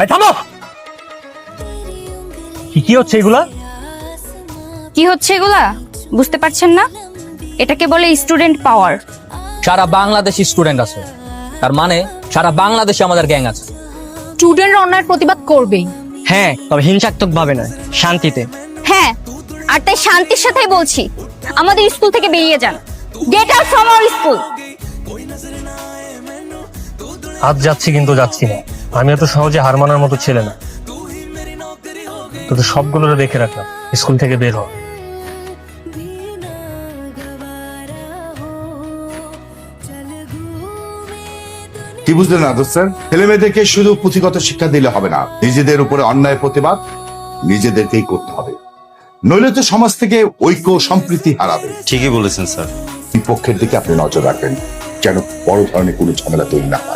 এই থামো। কি হচ্ছে এগুলা? কি হচ্ছে এগুলা বুঝতে পারছেন না? এটাকে বলে স্টুডেন্ট পাওয়ার। সারা বাংলাদেশি স্টুডেন্ট আছে, তার মানে সারা বাংলাদেশে আমাদের গ্যাং আছে। স্টুডেন্টরা অন্যায়ের প্রতিবাদ করবেই। হ্যাঁ, তবে হিংসাত্মক ভাবে নয়, শান্তিতে। হ্যাঁ, আর তাই শান্তির সাথেই বলছি আমাদের স্কুল থেকে বেরিয়ে যান। Get out from our school. আজ যাচ্ছি কিন্তু যাচ্ছি না। আমি এত সহজে হার মানার মতো ছেলে না। তোদের সবগুলো দেখে রাখলাম, স্কুল থেকে বের হ। কি বুঝলেন আদর স্যার? ছেলে মেয়েদেরকে শুধু পুঁথিগত শিক্ষা দিলে হবে না, নিজেদের উপরে অন্যায় প্রতিবাদ নিজেদেরকেই করতে হবে, নইলে তো সমাজ থেকে ঐক্য সম্প্রীতি হারাবে। ঠিকই বলেছেন স্যার। এই পক্ষের দিকে আপনি নজর রাখবেন যেন বড় ধরনের কোনো ঝামেলা তৈরি না হয়।